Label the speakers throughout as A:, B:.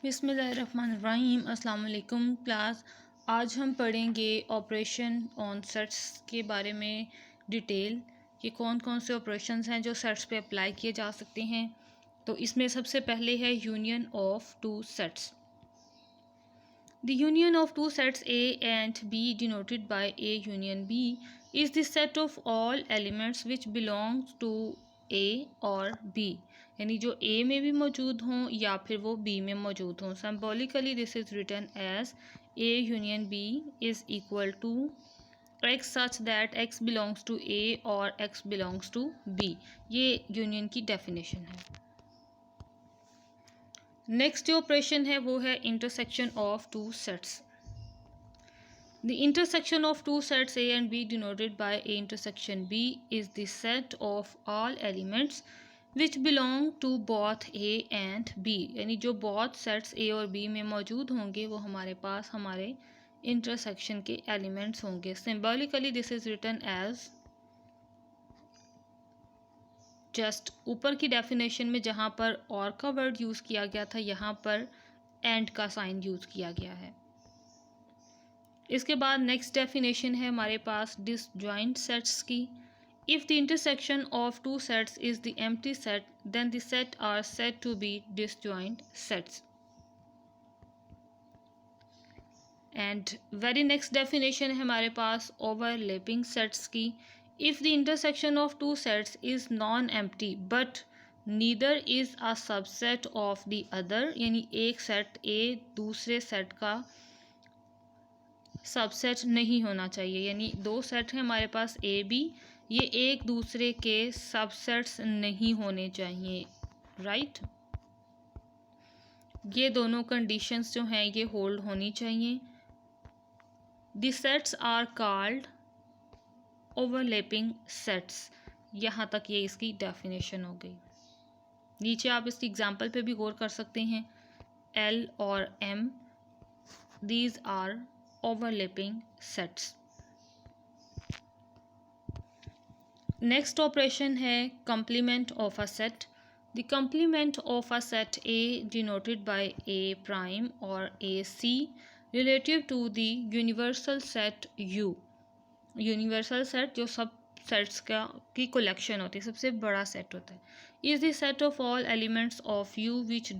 A: बिस्मिल्लाहिर्रहमानिर्रहीम। अस्सलाम वालेकुम क्लास। आज हम पढ़ेंगे ऑपरेशन ऑन सेट्स के बारे में डिटेल कि कौन कौन से ऑपरेशंस हैं जो सेट्स पे अप्लाई किए जा सकते हैं। तो इसमें सबसे पहले है union of two sets. The union of two sets A and B denoted by A union B is the set of all elements which belongs to A और B, यानी जो A में भी मौजूद हों या फिर वो B में मौजूद हों। Symbolically this is written as A union B is equal to X such that X belongs to A और X belongs to B। ये यूनियन की डेफिनेशन है। नेक्स्ट जो ऑपरेशन है वो है intersection of two sets. The intersection of two sets A and B denoted by A intersection B is the set of all elements which belong to both A and B, यानी जो both sets A और B में मौजूद होंगे वो हमारे पास हमारे intersection के एलिमेंट्स होंगे। Symbolically this is written as, just ऊपर की डेफिनेशन में जहाँ पर और का वर्ड यूज़ किया गया था यहाँ पर एंड का साइन यूज़ किया गया है। इसके बाद नेक्स्ट डेफिनेशन है हमारे पास डिसजॉइंट सेट्स की। If the intersection of two sets is the empty set then the set are said to be disjoint sets. And very next definition है हमारे पास ओवरलैपिंग सेट्स की। If the intersection of two sets is non-empty but neither is a subset of the other, यानी एक set A दूसरे set का subset नहीं होना चाहिए, यानी दो सेट हैं हमारे पास A B, ये एक दूसरे के सबसेट्स नहीं होने चाहिए, राइट। ये दोनों कंडीशंस जो हैं ये होल्ड होनी चाहिए। The sets are called overlapping sets. यहाँ तक ये इसकी डेफिनेशन हो गई। नीचे आप इसकी एग्जांपल पे भी गौर कर सकते हैं। L और M, these are overlapping sets। Next operation है complement of a set। The complement of a set A denoted by A prime और AC relative to the universal set U। Universal set जो सब sets की collection होती है, सबसे बड़ा set होता है। Is the set of all elements of U which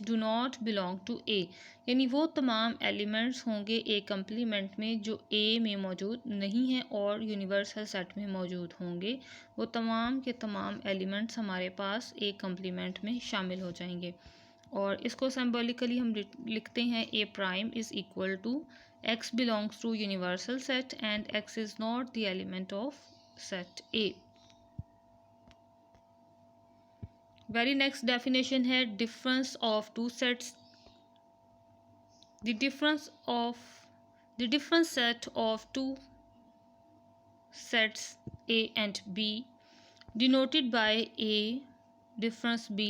A: do not belong to A, यानी वो तमाम एलिमेंट्स होंगे ए कंप्लीमेंट में जो ए में मौजूद नहीं हैं और यूनिवर्सल सेट में मौजूद होंगे। वो तमाम के तमाम एलिमेंट्स हमारे पास ए कंप्लीमेंट में शामिल हो जाएंगे। और इसको सिंबॉलिकली हम लिखते हैं A prime is equal to X belongs to universal set and X is not the element of set A। Very next definition है difference of two sets। The difference set of two sets A and B denoted by A difference B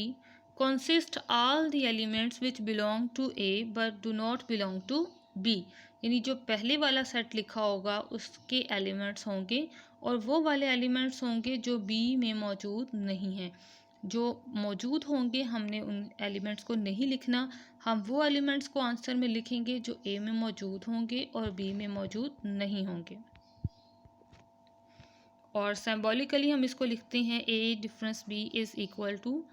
A: consist all the elements which belong to A but do not belong to B, यानी जो पहले वाला set लिखा होगा उसके elements होंगे और वो वाले एलिमेंट्स होंगे जो बी में मौजूद नहीं हैं। जो मौजूद होंगे हमने उन एलिमेंट्स को नहीं लिखना, हम वो एलिमेंट्स को आंसर में लिखेंगे जो ए में मौजूद होंगे और बी में मौजूद नहीं होंगे। और सिंबॉलिकली हम इसको लिखते हैं A difference B is equal to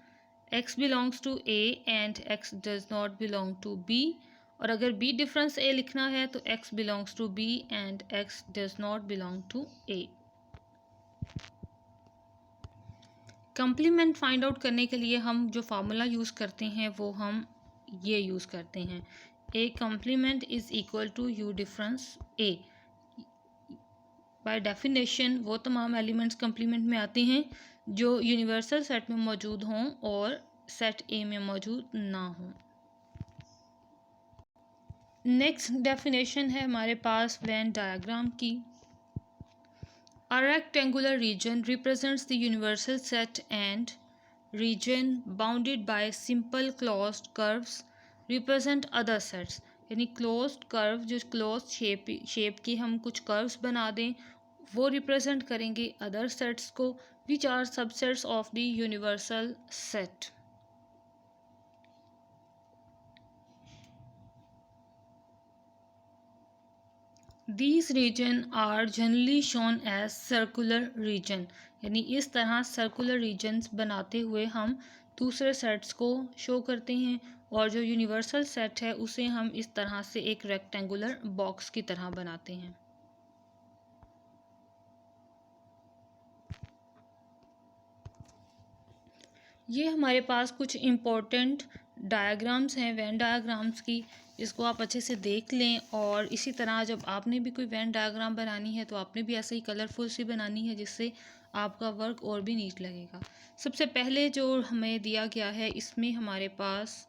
A: x belongs to A and x does not belong to B. और अगर बी डिफरेंस ए लिखना है तो x belongs to B and x does not belong to A. Complement find out करने के लिए हम जो फार्मूला यूज़ करते हैं वो हम ये यूज़ करते हैं, A complement is equal to U difference A. By definition वो तमाम एलिमेंट्स कंप्लीमेंट में आते हैं जो यूनिवर्सल सेट में मौजूद हों और सेट ए में मौजूद ना हों। नेक्स्ट डेफिनेशन है हमारे पास वेन डायग्राम की। A rectangular region represents the universal set and region bounded by simple closed curves represent other sets, यानी closed curve जो closed शेप की हम कुछ कर्व्स बना दें वो रिप्रेजेंट करेंगे अदर सेट्स को which are subsets of the universal set. These region are generally shown as circular region, यानी इस तरह सर्कुलर रीजन्स बनाते हुए हम दूसरे सेट्स को शो करते हैं, और जो यूनिवर्सल सेट है उसे हम इस तरह से एक रेक्टेंगुलर बॉक्स की तरह बनाते हैं। ये हमारे पास कुछ इम्पोर्टेंट डायग्राम्स हैं वेन डायग्राम्स की, इसको आप अच्छे से देख लें। और इसी तरह जब आपने भी कोई वेन डायग्राम बनानी है तो आपने भी ऐसे ही कलरफुल सी बनानी है, जिससे आपका वर्क और भी नीट लगेगा। सबसे पहले जो हमें दिया गया है, इसमें हमारे पास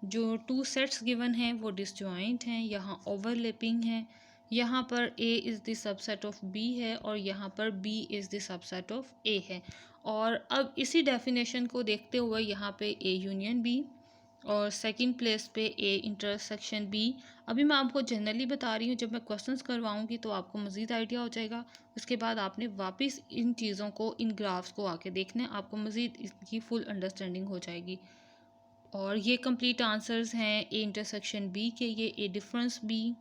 A: जो टू सेट्स गिवन हैं वो डिसजॉइंट हैं, यहाँ ओवरलैपिंग है, यहाँ पर A is the subset of B है और यहाँ पर B is the subset of A है। और अब इसी डेफिनेशन को देखते हुए यहाँ पे A यूनियन B और सेकंड प्लेस पे A इंटरसेक्शन B। अभी मैं आपको जनरली बता रही हूँ, जब मैं क्वेश्चंस करवाऊँगी तो आपको मज़ीद आइडिया हो जाएगा। उसके बाद आपने वापस इन चीज़ों को, इन ग्राफ्स को आके देखना है, आपको मज़ीद इसकी फुल अंडरस्टैंडिंग हो जाएगी। और ये कंप्लीट आंसर्स हैं A इंटरसेक्शन B के, ये A डिफरेंस B।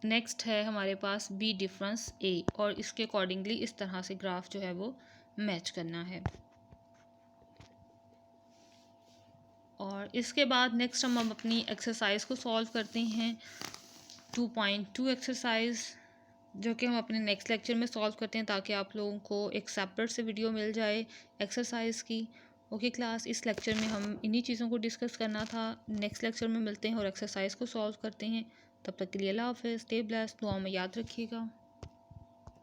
A: नेक्स्ट है हमारे पास B डिफरेंस A, और इसके अकॉर्डिंगली इस तरह से ग्राफ जो है वो मैच करना है। और इसके बाद नेक्स्ट हम अपनी एक्सरसाइज को सॉल्व करते हैं, 2.2 एक्सरसाइज, जो कि हम अपने नेक्स्ट लेक्चर में सॉल्व करते हैं, ताकि आप लोगों को एक सेपरेट से वीडियो मिल जाए एक्सरसाइज की। ओके क्लास, इस लेक्चर में हम इन्हीं चीज़ों को डिस्कस करना था। नेक्स्ट लेक्चर में मिलते हैं और एक्सरसाइज को सॉल्व करते हैं। तब तक के लिए अल्लाह हाफ़िज़, स्टे ब्लेस्ड, दुआ में याद रखिएगा।